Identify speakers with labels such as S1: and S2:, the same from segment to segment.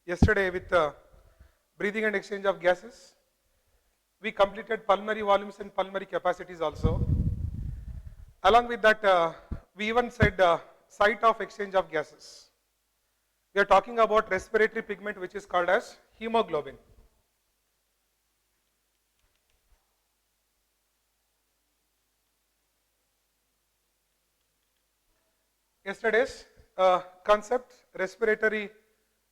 S1: yesterday with breathing and exchange of gases. We completed pulmonary volumes and pulmonary capacities also. Along with that, we even said site of exchange of gases. We are talking about respiratory pigment which is called as hemoglobin. Yesterday's concept, respiratory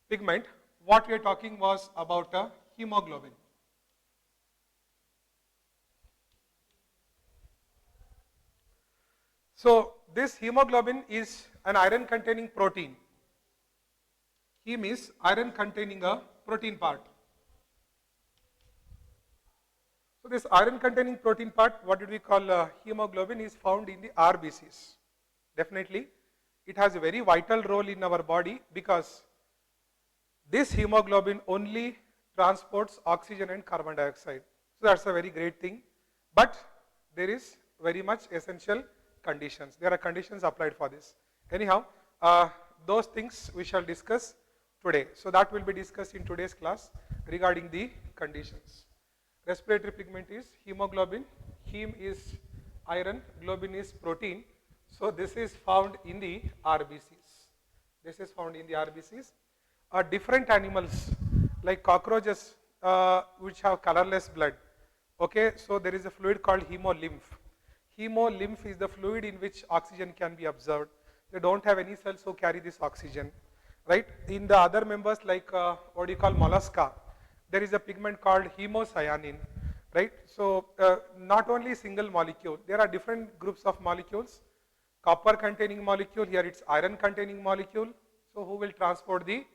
S1: pigment, what we are talking was about hemoglobin. So this hemoglobin is an iron containing protein. Heme is iron containing a protein part. So this iron containing protein part, what did we call hemoglobin, is found in the RBCs. Definitely it has a very vital role in our body because this hemoglobin only transports oxygen and carbon dioxide. So that's a very great thing, but there is very much essential conditions. There are conditions applied for this. Anyhow, those things we shall discuss today. So that will be discussed in today's class regarding the conditions. Respiratory pigment is hemoglobin, heme is iron, globin is protein. So this is found in the RBCs. This is found in the RBCs. Different animals like cockroaches which have colorless blood. Okay, so there is a fluid called hemolymph. Hemolymph is the fluid in which oxygen can be absorbed. They don't have any cells who carry this oxygen, right? In the other members like what do you call mollusca, there is a pigment called hemocyanin, right? So not only single molecule, there are different groups of molecules. Copper containing molecule, here it's iron containing molecule. So who will transport the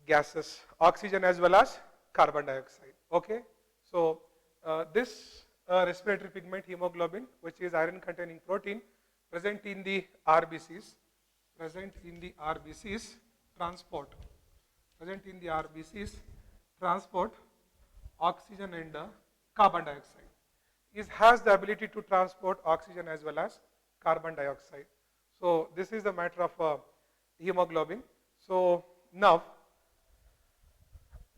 S1: gases, oxygen as well as carbon dioxide. Okay, so this respiratory pigment hemoglobin, which is iron containing protein, present in the RBCs, transport oxygen and carbon dioxide. It has the ability to transport oxygen as well as carbon dioxide. So this is the matter of hemoglobin. So now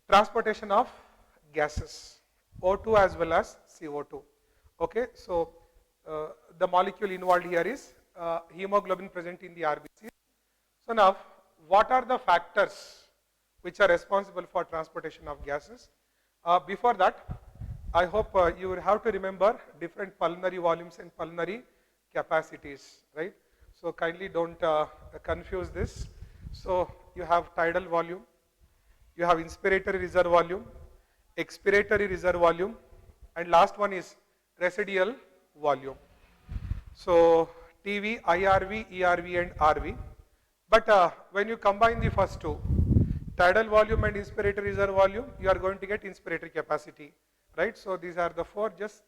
S1: transportation of gases, O2 as well as CO2. Okay, so the molecule involved here is hemoglobin present in the RBC. So now, what are the factors which are responsible for transportation of gases? Before that, I hope you will have to remember different pulmonary volumes and pulmonary capacities, right? So kindly don't confuse this. So you have tidal volume, you have inspiratory reserve volume, expiratory reserve volume, and last one is residual volume. So TV, IRV, ERV and RV. But when you combine the first two, tidal volume and inspiratory reserve volume, you are going to get inspiratory capacity, right? So these are the four, just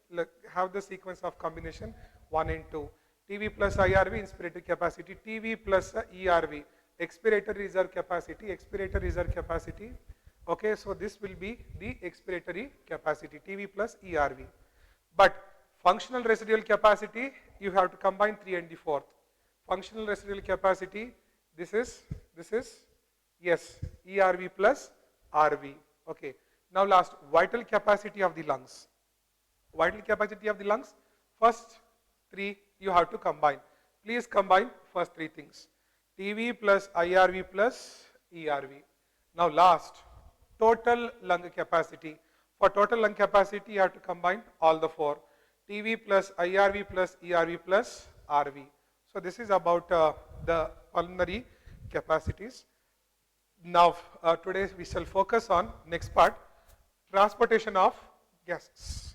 S1: have the sequence of combination 1 and 2. TV plus IRV, inspiratory capacity, TV plus ERV, expiratory reserve capacity, okay, so this will be the expiratory capacity, TV plus ERV. But functional residual capacity, you have to combine 3 and the 4th. Functional residual capacity, this is, yes, ERV plus RV, okay. Now last, vital capacity of the lungs. Vital capacity of the lungs, first 3 you have to combine. Please combine first 3 things. TV plus IRV plus ERV. Now last, total lung capacity. For total lung capacity, you have to combine all the 4. TV plus IRV plus ERV plus RV. So this is about the pulmonary capacities. Now today we shall focus on next part, transportation of gases.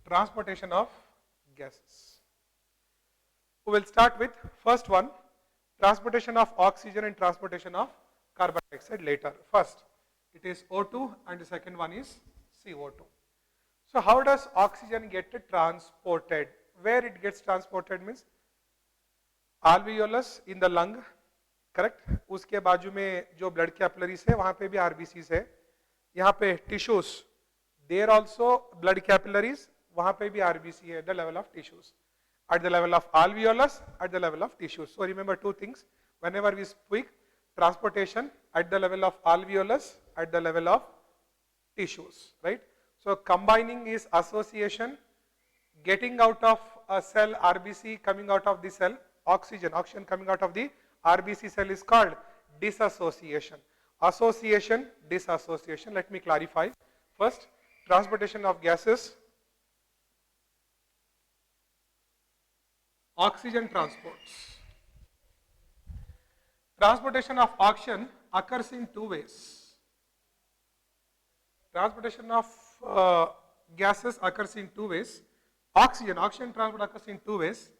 S1: Transportation of gases. We will start with first one, transportation of oxygen and transportation of carbon dioxide later. First, it is O2 and the second one is CO2. So how does oxygen get transported? Where it gets transported means alveolus in the lung, correct? उसके बाजू में जो blood capillaries है वहाँ पे भी RBCs है. यहाँ पे tissues, there also blood capillaries, वहाँ पे भी RBC है at the level of tissues, at the level of alveolus, at the level of tissues. So remember two things, whenever we speak transportation at the level of alveolus, at the level of tissues, right? So combining is association, getting out of a cell RBC, coming out of the cell, oxygen coming out of the RBC cell is called dissociation. Association, dissociation. Let me clarify. First, transportation of gases, oxygen transports. Transportation of oxygen occurs in two ways. Transportation of gases occurs in two ways. Oxygen transport occurs in two ways.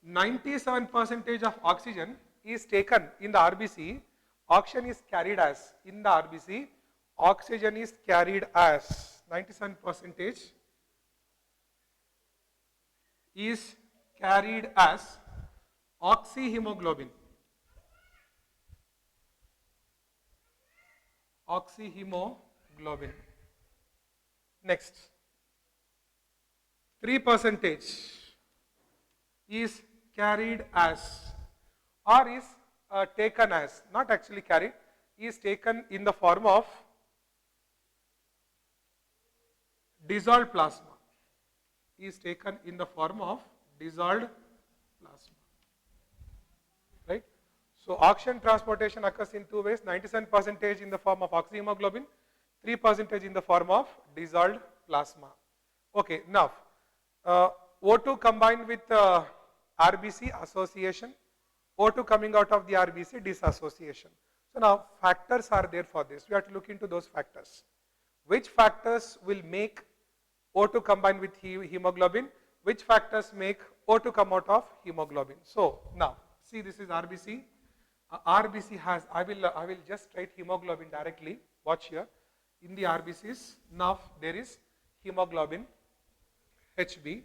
S1: 97% of oxygen is taken in the RBC. Oxygen is carried as in the RBC. Oxygen is carried as 97% is carried as oxyhemoglobin. Oxyhemoglobin. Next, 3% is carried as or is taken as, not actually carried, is taken in the form of dissolved plasma. Is taken in the form of dissolved plasma. Right? So oxygen transportation occurs in two ways, 97% in the form of oxyhemoglobin, 3% in the form of dissolved plasma. Okay, now O2 combined with RBC, association, O2 coming out of the RBC, dissociation. So now factors are there for this. We have to look into those factors. Which factors will make O2 combine with hemoglobin? Which factors make O2 come out of hemoglobin? So now see, this is RBC. RBC has, I will just write hemoglobin directly. Watch here. In the RBCs, now there is hemoglobin HB.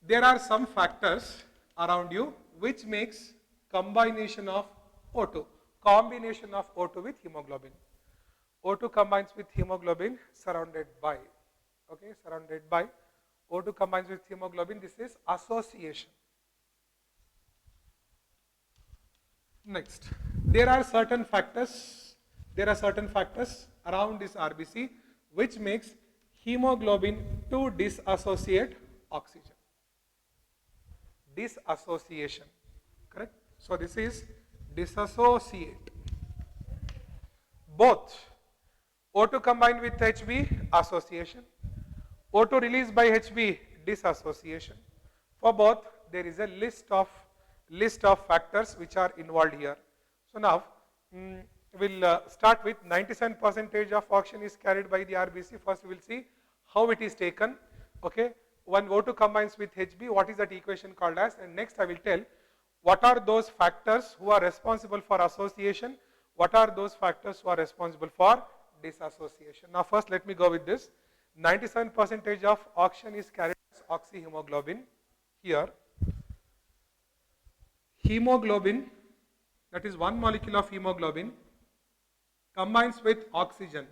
S1: There are some factors around you which makes combination of O2, combination of O2 with hemoglobin. O2 combines with hemoglobin surrounded by, okay, surrounded by. O2 combines with hemoglobin, this is association. Next, there are certain factors around this RBC which makes hemoglobin to dissociate oxygen. Dissociation, correct? So this is dissociate. Both O2 combined with HB, association. O2 released by HB, dissociation. For both, there is a list of factors which are involved here. So now we'll start with 97% of oxygen is carried by the RBC. First we will see how it is taken. Okay, when O2 combines with HB, what is that equation called as? And next I will tell what are those factors who are responsible for association, what are those factors who are responsible for dissociation. Now first let me go with this. 97% of oxygen is carried as oxyhemoglobin. Here, hemoglobin, that is one molecule of hemoglobin, combines with oxygen.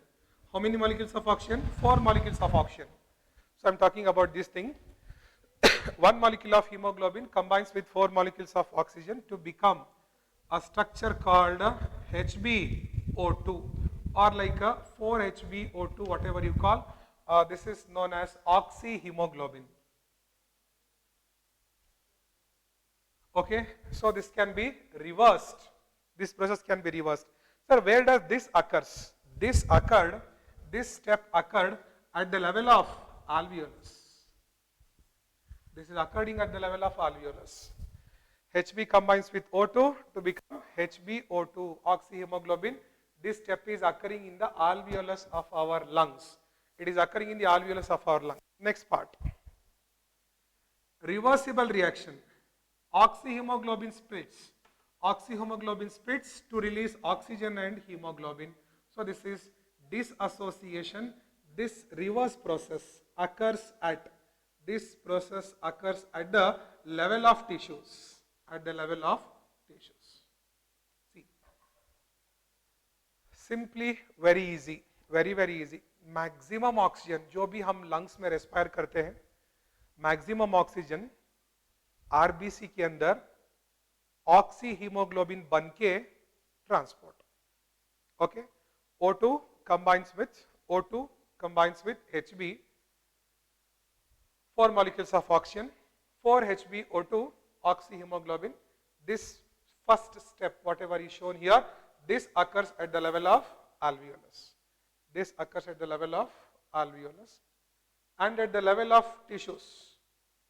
S1: How many molecules of oxygen? 4 molecules of oxygen. So I am talking about this thing. One molecule of hemoglobin combines with 4 molecules of oxygen to become a structure called HbO2, or like a 4-HbO2, whatever you call. This is known as oxyhemoglobin. Okay, so this can be reversed. This process can be reversed. Sir, where does this occurs? This step occurred at the level of alveolus. This is occurring at the level of alveolus. Hb combines with O2 to become HbO2, oxyhemoglobin. This step is occurring in the alveolus of our lungs. It is occurring in the alveolus of our lungs. Next part. Reversible reaction. Oxyhemoglobin splits. Oxyhemoglobin splits to release oxygen and hemoglobin. So this is dissociation. This reverse process occurs at the level of tissues. At the level of tissues. See. Simply very easy. Very, very easy. Maximum oxygen जो भी हम lungs में respire करते हैं, maximum oxygen RBC के अंदर oxy haemoglobin बन के transport. Okay, O2 combines with Hb, 4 molecules of oxygen, 4 HbO2 oxyhemoglobin. This first step, whatever is shown here, this occurs at the level of alveolus. This occurs at the level of alveolus, and at the level of tissues.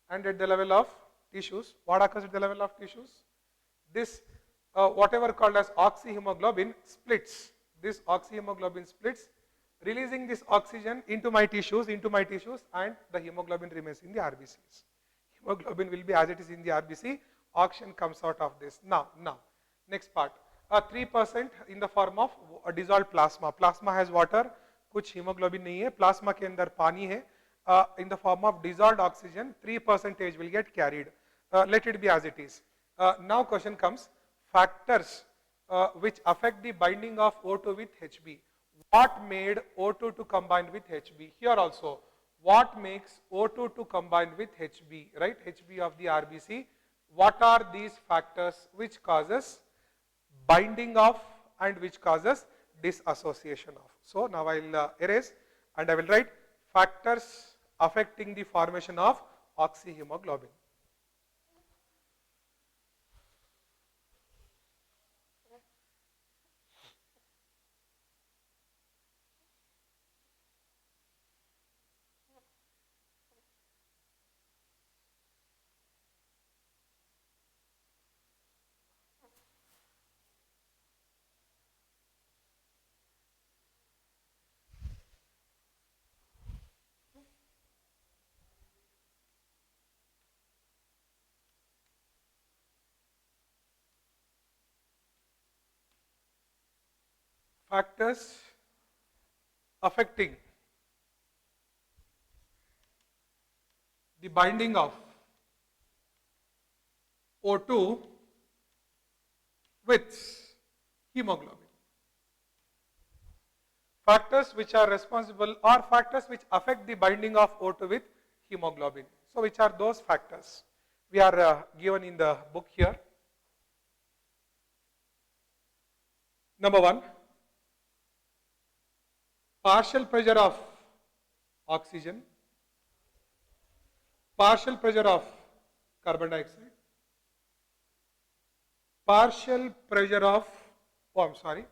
S1: And at the level of tissues, what occurs at the level of tissues? This whatever called as oxyhemoglobin splits. This oxyhemoglobin splits, releasing this oxygen into my tissues, and the hemoglobin remains in the RBCs. Hemoglobin will be as it is in the RBC. Oxygen comes out of this. Now, next part. 3% in the form of dissolved plasma. Plasma has water, कुछ hemoglobin नहीं है. Plasma के अंदर पानी है. In the form of dissolved oxygen, 3% will get carried. Let it be as it is. Now question comes, factors which affect the binding of O2 with Hb. What made O2 to combine with Hb? Here also, what makes O2 to combine with Hb, right? Hb of the RBC. What are these factors which causes binding of and which causes dissociation of? So now I will erase and I will write factors affecting the formation of oxyhemoglobin. Factors affecting the binding of O2 with hemoglobin. Factors which are responsible or factors which affect the binding of O2 with hemoglobin. So which are those factors? We are given in the book here. Number 1, partial pressure of oxygen, partial pressure of carbon dioxide, partial pressure of, oh I'm sorry,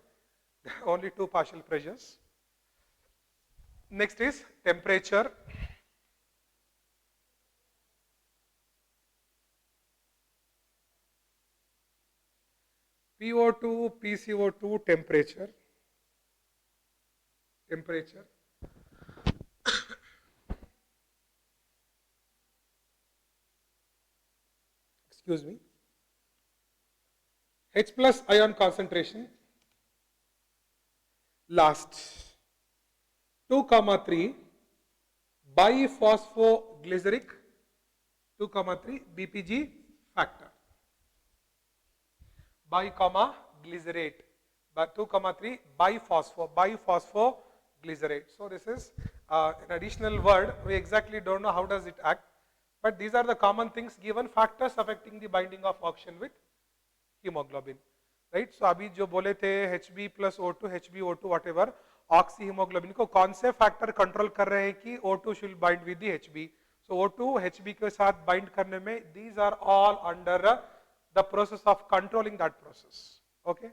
S1: only 2 partial pressures. Next is temperature, PO2, PCO2 temperature, excuse me, H plus ion concentration, last 2,3 biphosphoglyceric 2,3 BPG factor, bi-glycerate, but 2,3 biphosphoglycerate. So this is an additional word. We exactly don't know how does it act, but these are the common things given, factors affecting the binding of oxygen with hemoglobin, right? So अभी जो बोले थे Hb plus O2, HbO2 whatever, oxyhaemoglobin को कौन से factor control कर रहे हैं कि O2 should bind with the Hb. So O2 Hb के साथ bind करने में, these are all under the process of controlling that process. Okay.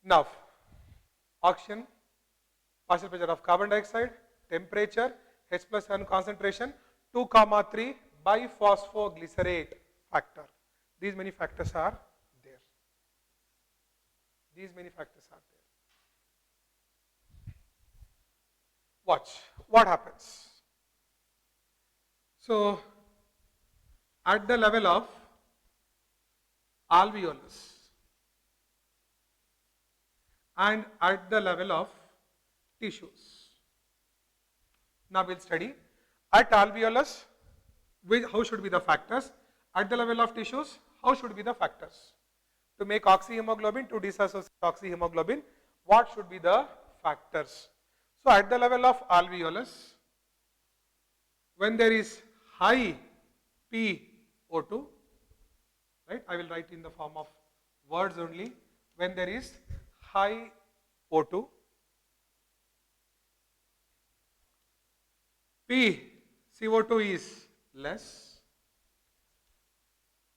S1: Now, oxygen, partial pressure of carbon dioxide, temperature, H plus ion concentration, 2,3 biphosphoglycerate factor. These many factors are there. These many factors are there. Watch what happens. So, at the level of alveolus and at the level of tissues. Now we'll study at alveolus, how should be the factors, at the level of tissues, how should be the factors. To make oxyhemoglobin, to dissociate oxyhemoglobin, what should be the factors. So at the level of alveolus, when there is high PO2, right, I will write in the form of words only, when there is high O2, P CO2 is less,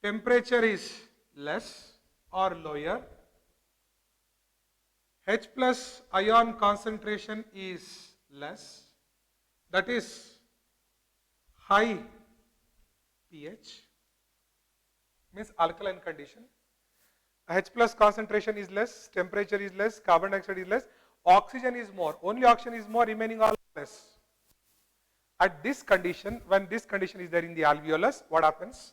S1: temperature is less or lower, H plus ion concentration is less, that is high pH, means alkaline condition. H plus concentration is less, temperature is less, carbon dioxide is less, oxygen is more, only oxygen is more, remaining all less. At this condition, when this condition is there in the alveolus, what happens?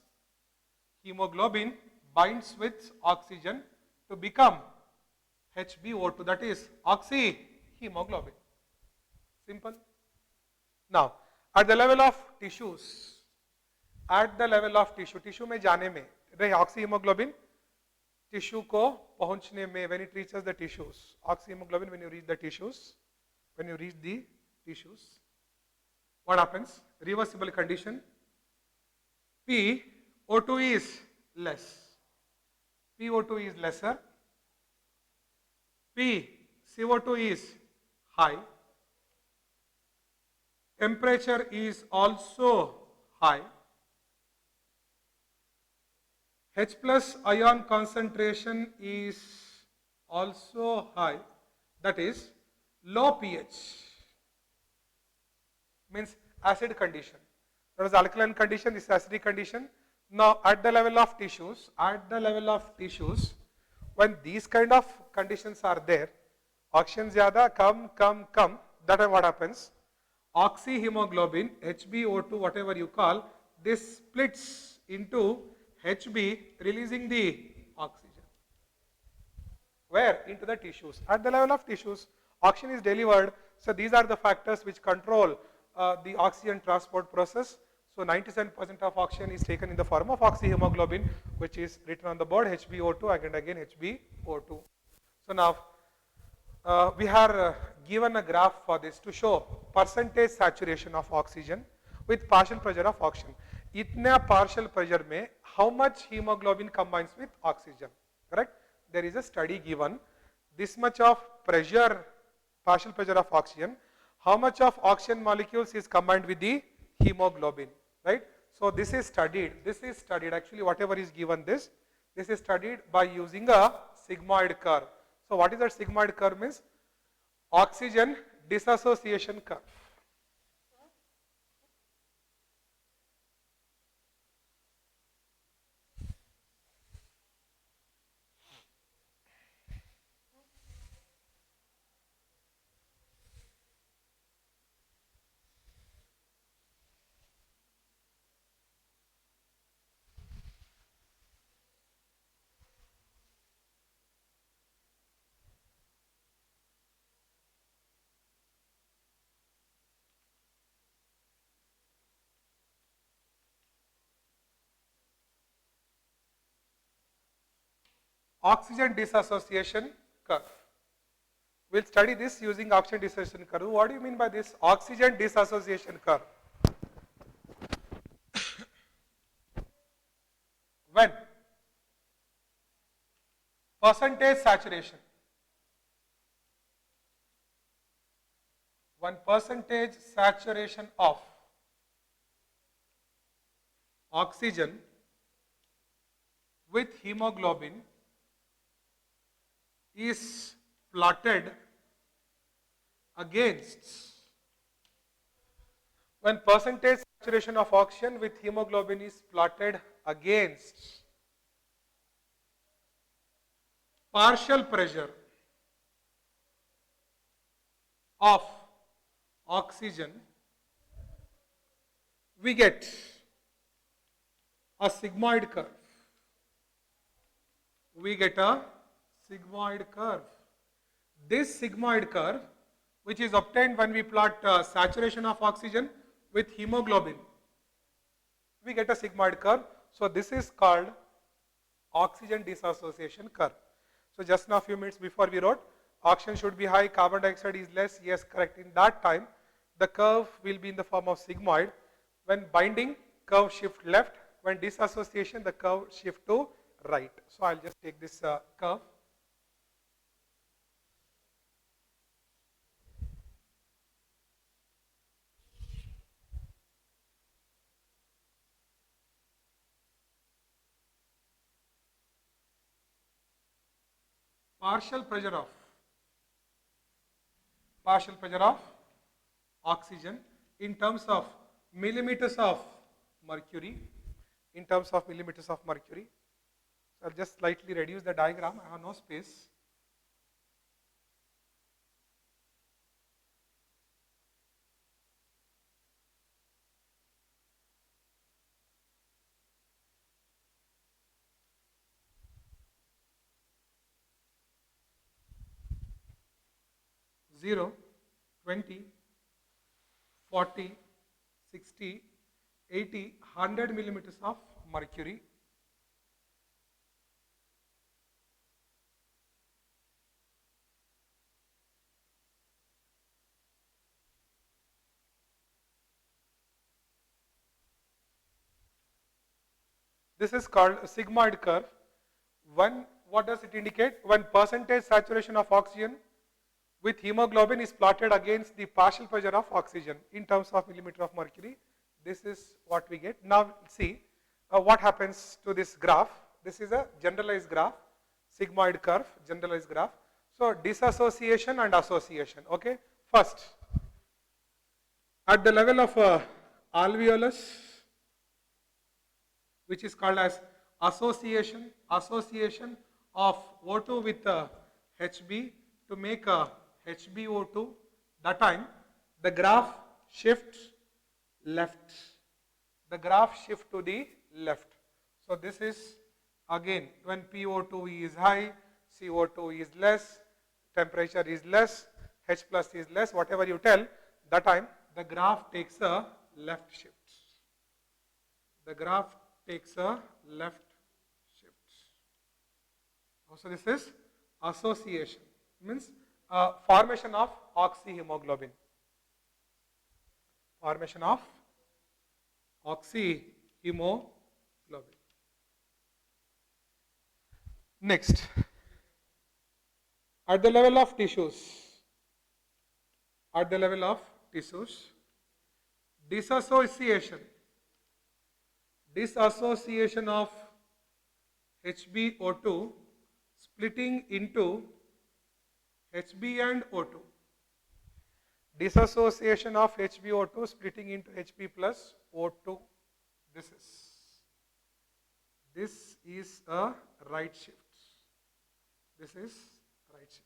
S1: Hemoglobin binds with oxygen to become HbO2, that is oxyhemoglobin. Simple. Now, at the level of tissues, tissue में जाने में रहे oxyhaemoglobin tissue को पहुंचने में, when it reaches the tissues, oxyhemoglobin, when you reach the tissues, what happens? Reversible condition. PO2 is less. PO2 is lesser. PCO2 is high. Temperature is also high. H plus ion concentration is also high, that is low pH, means acid condition. That was alkaline condition, this is acidic condition. Now at the level of tissues, when these kind of conditions are there, oxygen zyada, come, that is what happens. Oxyhemoglobin, HbO2, whatever you call, this splits into Hb, releasing the oxygen. Where? Into the tissues. At the level of tissues, oxygen is delivered. So these are the factors which control the oxygen transport process. So 97% of oxygen is taken in the form of oxyhemoglobin, which is written on the board, HbO2, again HbO2. So now we are given a graph for this to show percentage saturation of oxygen with partial pressure of oxygen. इतना partial pressure में how much hemoglobin combines with oxygen, correct? There is a study given, this much of pressure, partial pressure of oxygen, how much of oxygen molecules is combined with the hemoglobin, right? So this is studied, actually whatever is given this is studied by using a sigmoid curve. So what is that sigmoid curve means? Oxygen dissociation curve. Oxygen dissociation curve. We'll study this using oxygen dissociation curve. What do you mean by this? Oxygen dissociation curve. When percentage saturation, of oxygen with hemoglobin is plotted against, when percentage saturation of oxygen with hemoglobin is plotted against partial pressure of oxygen, we get a sigmoid curve. This sigmoid curve, which is obtained when we plot saturation of oxygen with hemoglobin, we get a sigmoid curve. So this is called oxygen dissociation curve. So just now, a few minutes before we wrote, oxygen should be high, carbon dioxide is less. Yes, correct. In that time, the curve will be in the form of sigmoid. When binding, curve shift left. When dissociation, the curve shift to right. So I'll just take this curve. Partial pressure of oxygen in terms of millimeters of mercury, So I'll just slightly reduce the diagram. I have no space. Zero, 20, 40, 60, 80, 100 millimeters of mercury. This is called a sigmoid curve. What does it indicate? When percentage saturation of oxygen with hemoglobin is plotted against the partial pressure of oxygen in terms of millimeter of mercury. This is what we get. Now see what happens to this graph. This is a generalized graph, sigmoid curve, generalized graph. So dissociation and association. Okay. First, at the level of alveolus, which is called as association of O2 with Hb to make a HbO2. That time the graph shifts left. The graph shift to the left. So this is again when PO2 is high, CO2 is less, temperature is less, H plus is less, whatever you tell, that time the graph takes a left shift. The graph takes a left shift. So this is association, means formation of oxyhemoglobin. Formation of oxyhemoglobin. Next, at the level of tissues, dissociation of HbO2 splitting into Hb and O2. Dissociation of HbO2 splitting into Hb plus O2. This is a right shift. This is right shift.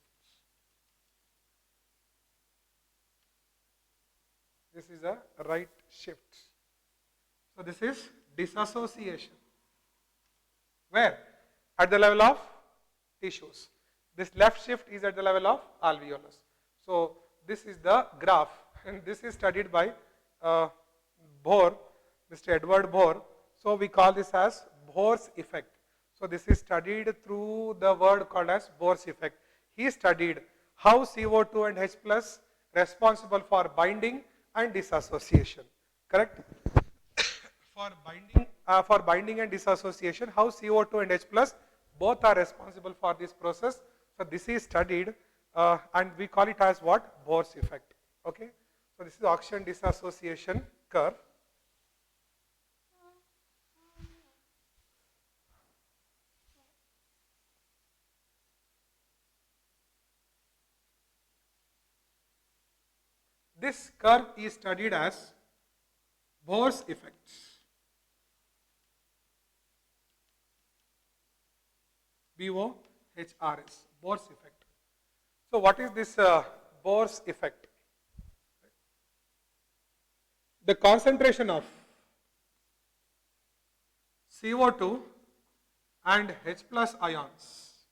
S1: This is a right shift. So this is dissociation. Where? At the level of tissues. This left shift is at the level of alveolus. So this is the graph, and this is studied by Bohr, Mr. Edward Bohr. So we call this as Bohr's effect. So this is studied through the word called as Bohr's effect. He studied how CO2 and H plus responsible for binding and dissociation. Correct? For binding and dissociation, how CO2 and H plus both are responsible for this process. So this is studied and we call it as what? Bohr's effect. Okay. So this is oxygen dissociation curve. This curve is studied as Bohr's effect. B-O-H-R-S, Bohr's effect. So what is this Bohr's effect? The concentration of CO2 and H plus ions.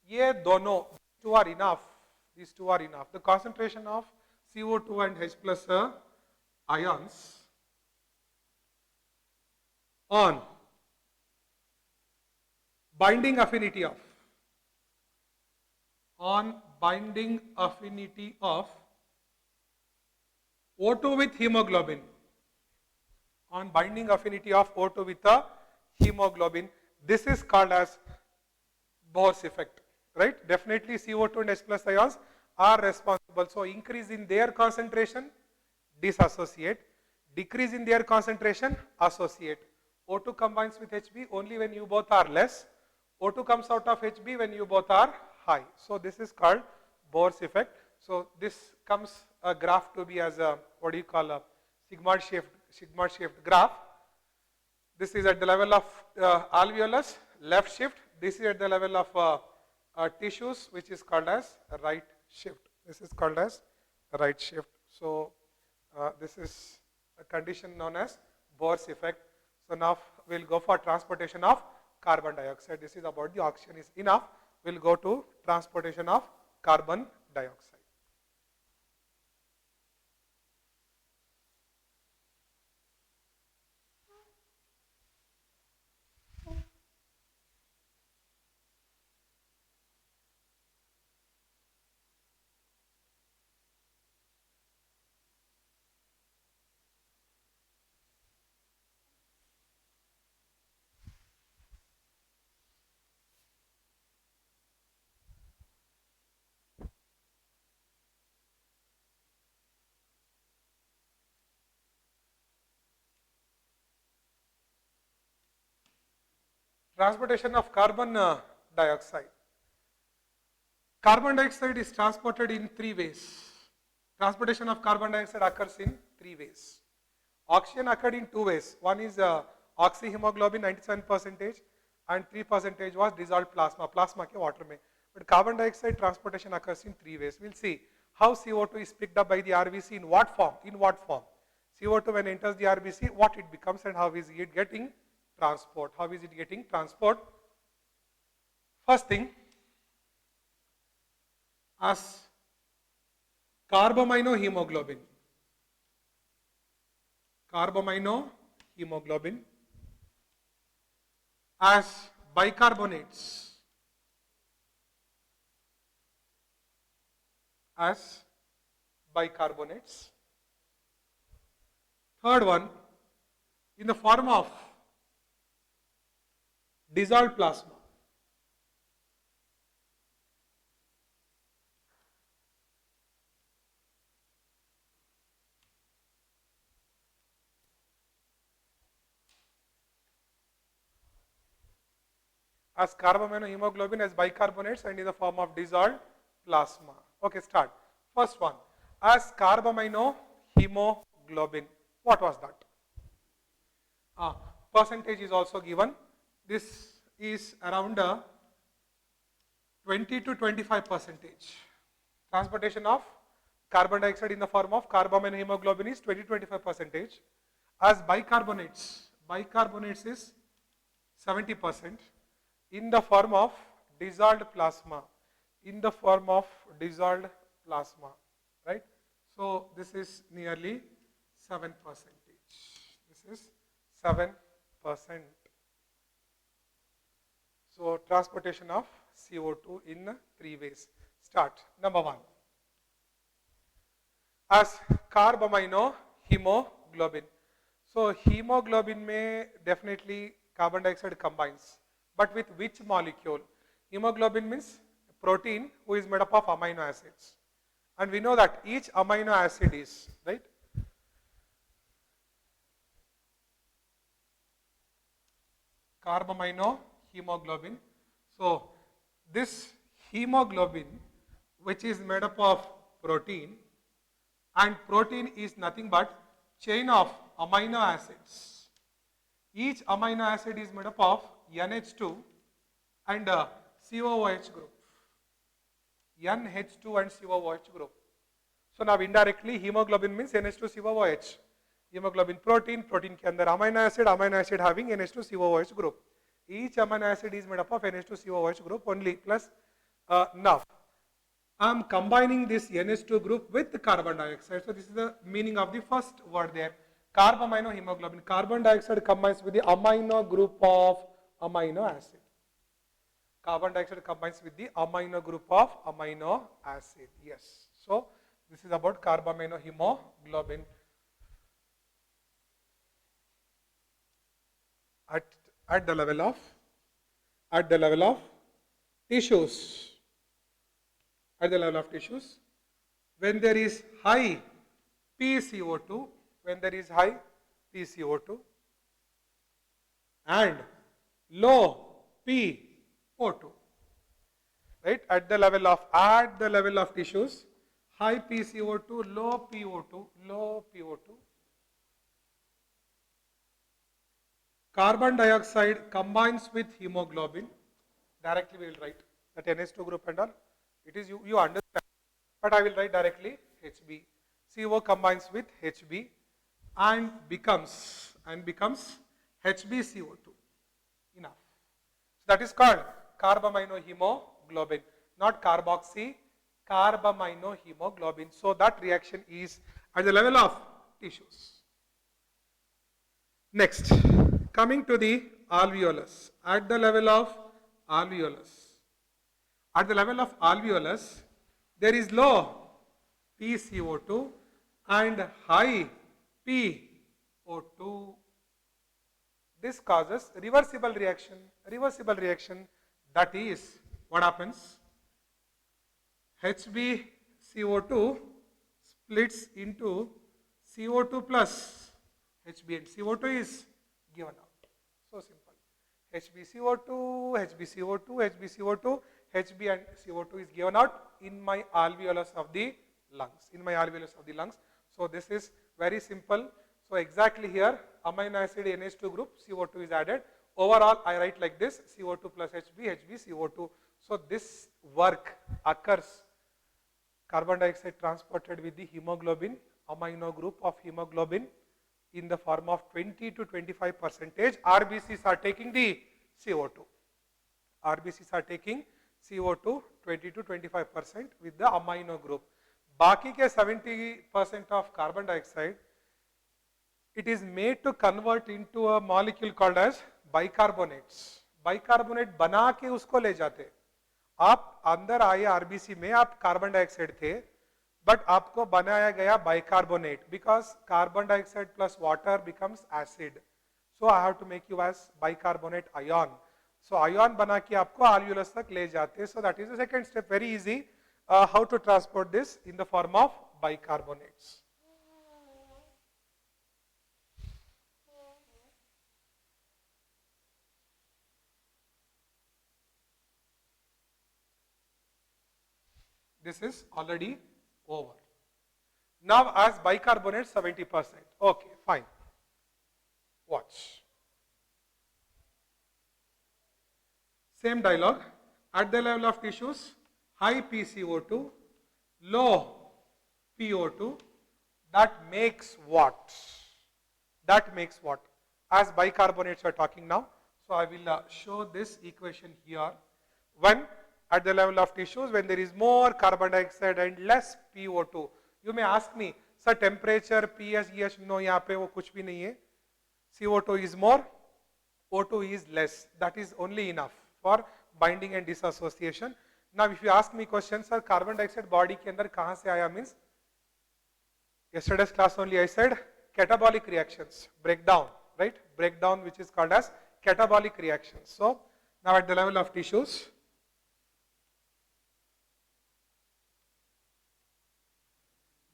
S1: Ye dono, two are enough. These two are enough. The concentration of CO2 and H plus ions on binding affinity of on binding affinity of O2 with hemoglobin. On binding affinity of O2 with the hemoglobin. This is called as Bohr's effect, right? Definitely CO2 and H plus ions are responsible. So increase in their concentration, dissociate. Decrease in their concentration, associate. O2 combines with Hb only when you both are less. O2 comes out of Hb when you both are high. So this is called Bohr's effect. So this comes a graph to be as a, what do you call, a sigmoid shaped graph. This is at the level of alveolus, left shift. This is at the level of tissues, which is called as right shift. This is called as right shift. So this is a condition known as Bohr's effect. So now we'll go for transportation of carbon dioxide. This is about the oxygen is enough. We'll go to transportation of carbon dioxide. Transportation of carbon dioxide. Carbon dioxide is transported in three ways. Transportation of carbon dioxide occurs in three ways. Oxygen occurred in two ways. One is oxyhemoglobin 97% and 3% was dissolved plasma. Plasma ke water mein. But carbon dioxide transportation occurs in three ways. We'll see how CO2 is picked up by the RBC in what form. In what form? CO2 when enters the RBC, what it becomes and how is it getting transport. How is it getting transport? First thing, as carbaminohemoglobin. Carbaminohemoglobin as bicarbonates. As bicarbonates. Third one, in the form of dissolved plasma. As carbaminohemoglobin as bicarbonates and in the form of dissolved plasma. Okay, start. First one, as carbaminohemoglobin. What was that? Percentage is also given. This is around 20 to 25%. Transportation of carbon dioxide in the form of carbaminohemoglobin is 20 to 25%. As bicarbonates is 70% in the form of dissolved plasma. In the form of dissolved plasma, right? So this is nearly 7%. This is 7%. So transportation of CO2 in three ways. Start. Number one. As carbaminohemoglobin. So hemoglobin may definitely carbon dioxide combines. But with which molecule? Hemoglobin means protein who is made up of amino acids. And we know that each amino acid is, right? Carbaminohemoglobin. So this hemoglobin, which is made up of protein, and protein is nothing but chain of amino acids. Each amino acid is made up of NH2 and COOH group. NH2 and COOH group. So now indirectly hemoglobin means NH2 COOH. Hemoglobin protein ke andar amino acid having NH2 COOH group. Each amino acid is made up of NH2 COOH group only plus now I am combining this NH2 group with the carbon dioxide. So this is the meaning of the first word there. Carbaminohemoglobin. Carbon dioxide combines with the amino group of amino acid. Carbon dioxide combines with the amino group of amino acid. Yes. So this is about carbaminohemoglobin. At the level of tissues. At the level of tissues, when there is high PCO2, and low PO2, right? At the level of tissues, high PCO2, low PO2. Carbon dioxide combines with hemoglobin. Directly we will write that NH2 group and all. It is you understand, but I will write directly Hb. CO combines with Hb and becomes HbCO2. Enough. So that is called carbaminohemoglobin, not carboxy, carbaminohemoglobin. So that reaction is at the level of tissues. Next, coming to the alveolus. At the level of alveolus, there is low PCO2 and high PO2. This causes reversible reaction. That is, what happens? HbCO2 splits into CO2 plus Hb, and CO2 is given out. So simple. HbCO2, Hb and CO2 is given out in my alveolus of the lungs. So this is very simple. So exactly here, amino acid NH2 group, CO2 is added. Overall, I write like this: CO2 plus Hb, HbCO2. So this work occurs. Carbon dioxide transported with the hemoglobin, amino group of hemoglobin, in the form of 20 to 25%. RBCs are taking the CO2. 20 to 25% with the amino group. Baki ke 70% of carbon dioxide, it is made to convert into a molecule called as bicarbonates. Bicarbonate बना के उसको ले जाते. आप अंदर आए RBC में, आप कार्बन डाइऑक्साइड थे, बट आपको बनाया गया bicarbonate, because carbon dioxide plus water becomes acid. So I have to make you as bicarbonate ion. So ion बना के आपको आल्वियोलस तक ले जाते. So that is the second step. Very easy. How to transport this in the form of bicarbonates. This is already over. Now as bicarbonate 70%. Okay, fine. Watch. Same dialogue. At the level of tissues, high PCO2, low PO2. That makes what? As bicarbonates we are talking now. So I will show this equation here. When at the level of tissues, when there is more carbon dioxide and less PO2. You may ask me, sir, temperature, pH, EH, no, यहाँ पे वो कुछ भी नहीं है. CO2 is more, O2 is less. That is only enough for binding and dissociation. Now, if you ask me question, sir, carbon dioxide body के अंदर कहाँ से आया? Means, yesterday's class only I said catabolic reactions, breakdown, right? Breakdown, which is called as catabolic reactions. So, now at the level of tissues,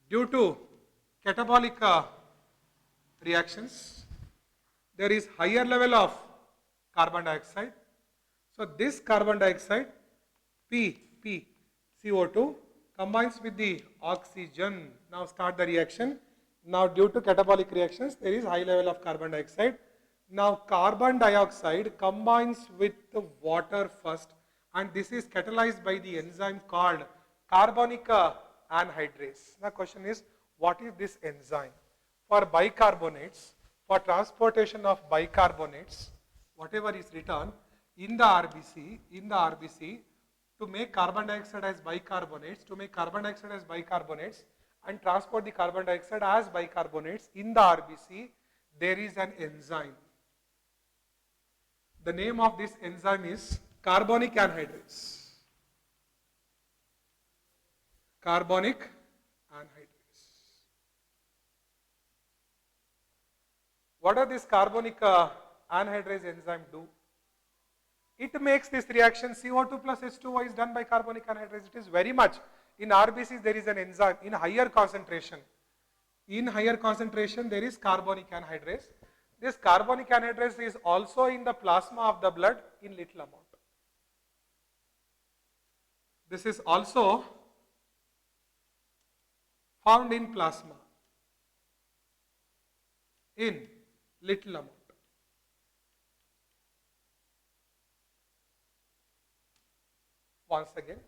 S1: due to catabolic reactions, there is higher level of carbon dioxide. So this carbon dioxide, CO2, combines with the oxygen. Now start the reaction. Now due to catabolic reactions, there is high level of carbon dioxide. Now carbon dioxide combines with the water first, and this is catalyzed by the enzyme called carbonic anhydrase. Now question is, what is this enzyme? For bicarbonates, for transportation of bicarbonates, whatever is written in the RBC, to make carbon dioxide as bicarbonates, and transport the carbon dioxide as bicarbonates in the RBC, there is an enzyme. The name of this enzyme is carbonic anhydrase. Carbonic anhydrase. What does this carbonic anhydrase enzyme do? It makes this reaction CO2 plus H2O is done by carbonic anhydrase. It is very much. In RBCs there is an enzyme in higher concentration. In higher concentration there is carbonic anhydrase. This carbonic anhydrase is also in the plasma of the blood in little amount. This is also found in plasma in little amount. Once again,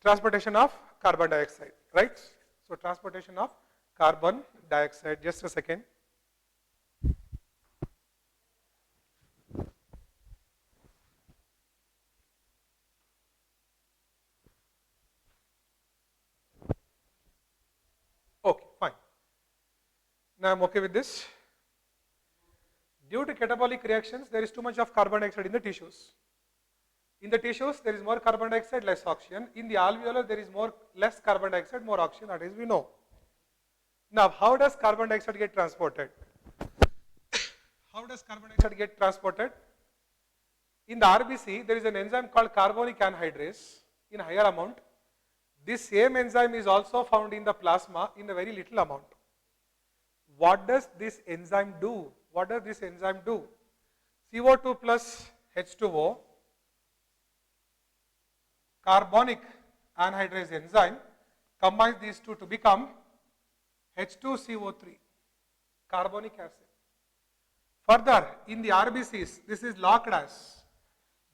S1: transportation of carbon dioxide, right? So transportation of carbon dioxide, just a second. Okay, fine. Now I'm okay with this. Due to catabolic reactions, there is too much of carbon dioxide in the tissues. In the tissues, there is more carbon dioxide, less oxygen. In the alveolar, there is less carbon dioxide, more oxygen, that is we know. Now, how does carbon dioxide get transported? How does carbon dioxide get transported? In the RBC, there is an enzyme called carbonic anhydrase in higher amount. This same enzyme is also found in the plasma in a very little amount. What does this enzyme do? What does this enzyme do? CO2 plus H2O, carbonic anhydrase enzyme, combines these two to become H2CO3, carbonic acid. Further, in the RBCs, this is locked as.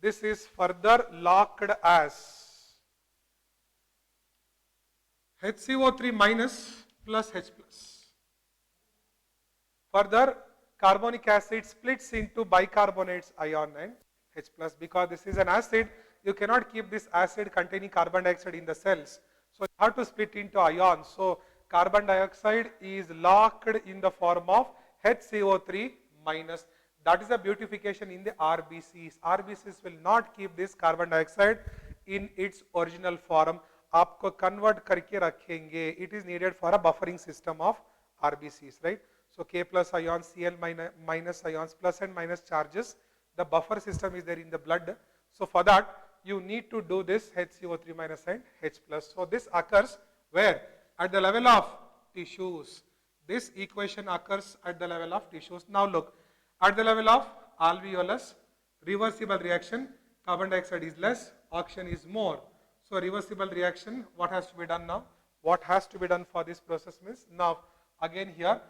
S1: This is further locked as HCO3 minus plus H plus. Further, carbonic acid splits into bicarbonates ion and H plus. Because this is an acid, you cannot keep this acid containing carbon dioxide in the cells. So you have to split into ions. So carbon dioxide is locked in the form of HCO3 minus. That is the beautification in the RBCs. RBCs will not keep this carbon dioxide in its original form. आपको convert करके रखेंगे. It is needed for a buffering system of RBCs, right? So K plus ions, Cl minus ions, plus and minus charges. The buffer system is there in the blood. So for that, you need to do this HCO3 minus and H plus. So this occurs where? At the level of tissues. This equation occurs at the level of tissues. Now look, at the level of alveolus, reversible reaction, carbon dioxide is less, oxygen is more. So reversible reaction, what has to be done now? What has to be done for this process means, now again here,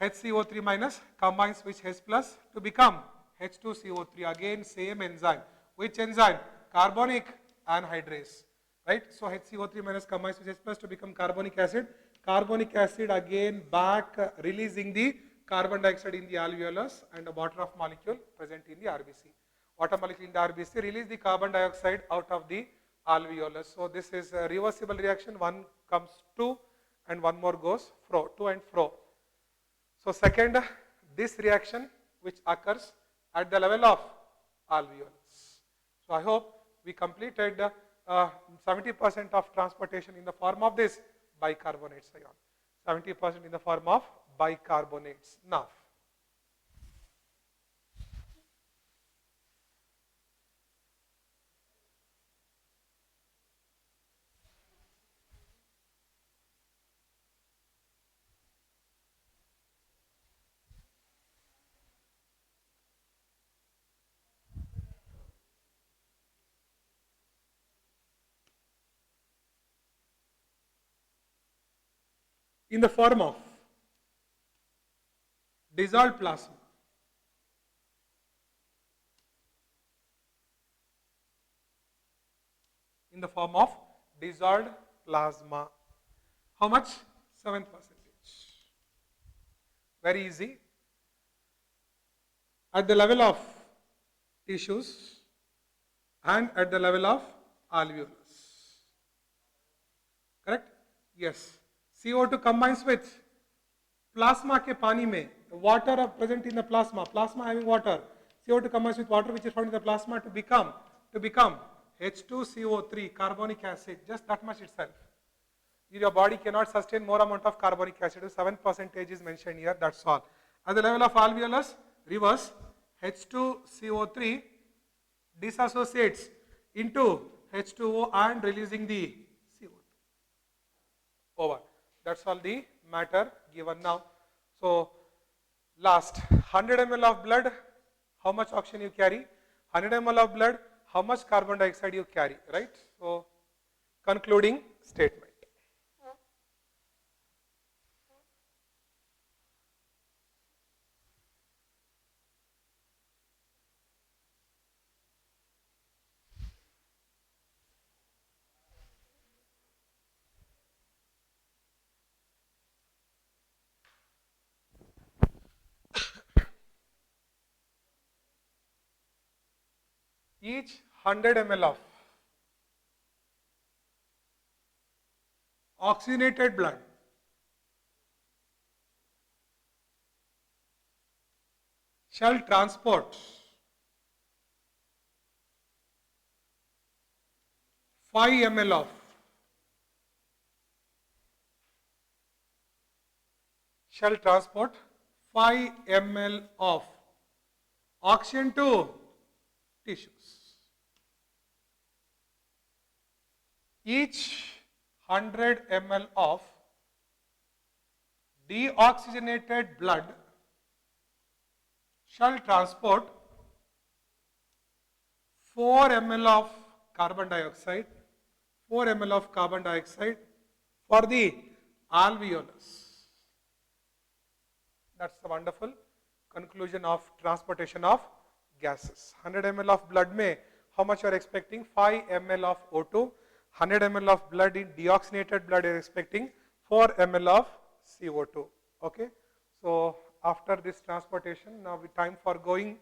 S1: HCO3 minus combines with H plus to become H2CO3, again same enzyme. Which enzyme? Carbonic anhydrase, right? So HCO3 minus combines with H plus to become carbonic acid. Carbonic acid again back releasing the carbon dioxide in the alveolus and a water of molecule present in the RBC. Water molecule in the RBC release the carbon dioxide out of the alveolus. So this is a reversible reaction. One comes to and one more goes fro, to and fro. So second, this reaction which occurs at the level of alveolus. So I hope we completed 70% of transportation in the form of this bicarbonates ion. 70% in the form of bicarbonates. Now, in the form of dissolved plasma, in the form of dissolved plasma. How much? 7%. Very easy. At the level of tissues and at the level of alveolus. Correct? Yes. CO2 combines with plasma के पानी में, water are present in the plasma having water. CO2 combines with water which is found in the plasma to become H2CO3, carbonic acid, just that much itself. Your body cannot sustain more amount of carbonic acid, 7% is mentioned here, that's all. At the level of alveolus, reverse, H2CO3 disassociates into H2O and releasing the CO2. Over. That's all the matter given now. So, last 100 ml of blood, how much oxygen you carry? 100 ml of blood, how much carbon dioxide you carry, right? So, concluding statement. Each 100 ml of oxygenated blood shall transport 5 ml of oxygen to tissues. Each 100 ml of deoxygenated blood shall transport 4 ml of carbon dioxide for the alveolus. That's the wonderful conclusion of transportation of gases. 100 ml of blood may, how much you are expecting? 5 ml of O2. 100 ml of blood in deoxygenated blood you are expecting 4 ml of CO2. Okay. So, after this transportation, now we time for going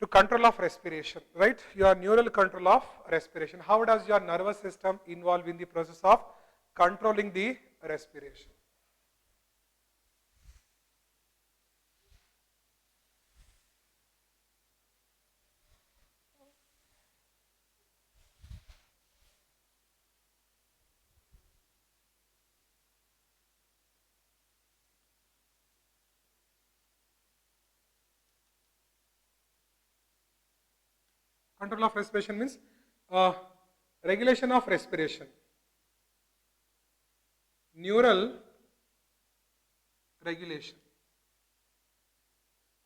S1: to control of respiration, right? Your neural control of respiration. How does your nervous system involve in the process of controlling the respiration? Control of respiration means regulation of respiration. Neural regulation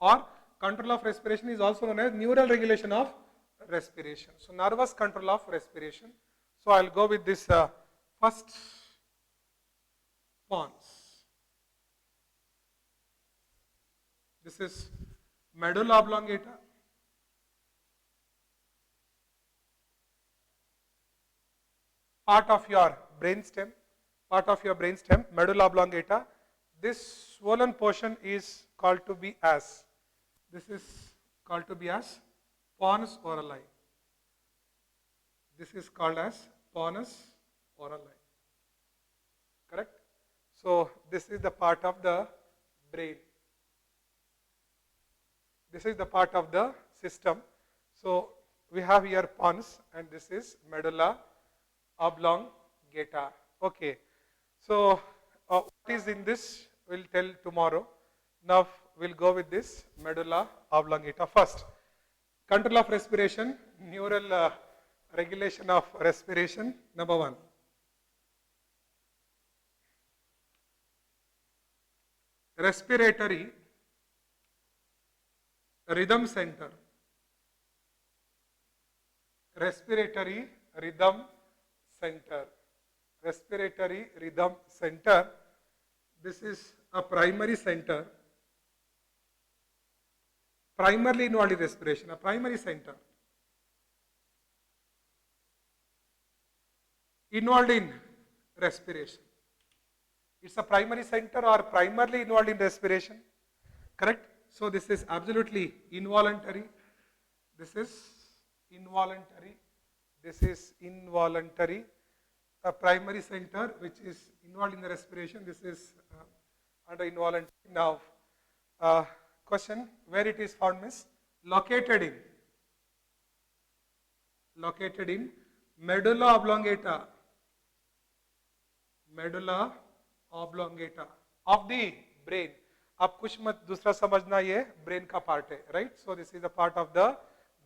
S1: or control of respiration is also known as neural regulation of respiration. So, nervous control of respiration. So, I will go with this first pons. This is medulla oblongata. Part of your brainstem, medulla oblongata. This swollen portion is called to be as, pons orali. This is called as pons orali. Correct? So, this is the part of the brain. This is the part of the system. So, we have here pons and this is medulla oblongata. Okay. So, what is in this we will tell tomorrow. Now, we will go with this medulla oblongata first. Control of respiration, neural regulation of respiration, number 1. Respiratory rhythm center. Respiratory rhythm center. This is a primary center, primarily involved in respiration, a primary center involved in respiration. It's a primary center or primarily involved in respiration, correct? So, this is absolutely involuntary, this is involuntary, a primary center which is involved in the respiration, this is under involuntary. Now, question, where it is found means located in medulla oblongata, medulla oblongata of the brain. आप कुछ मत दूसरा समझना, ये brain का part है, right? So this is a part of the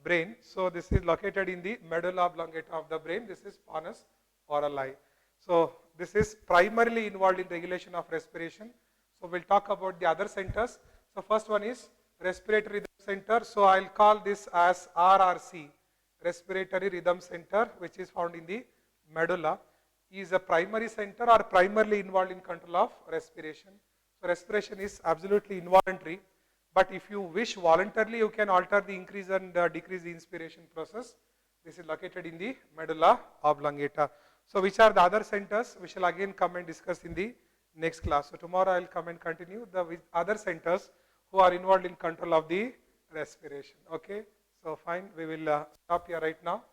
S1: brain. So this is located in the medulla oblongata of the brain. This is pons orali. So this is primarily involved in regulation of respiration. So we'll talk about the other centers. So first one is respiratory rhythm center. So I'll call this as RRC, respiratory rhythm center, which is found in the medulla. Is a primary center or primarily involved in control of respiration. So respiration is absolutely involuntary, but if you wish voluntarily, you can alter the increase and decrease the inspiration process. This is located in the medulla oblongata. So which are the other centers? We shall again come and discuss in the next class. So tomorrow I will come and continue the other centers who are involved in control of the respiration. Okay. So fine, we will stop here right now.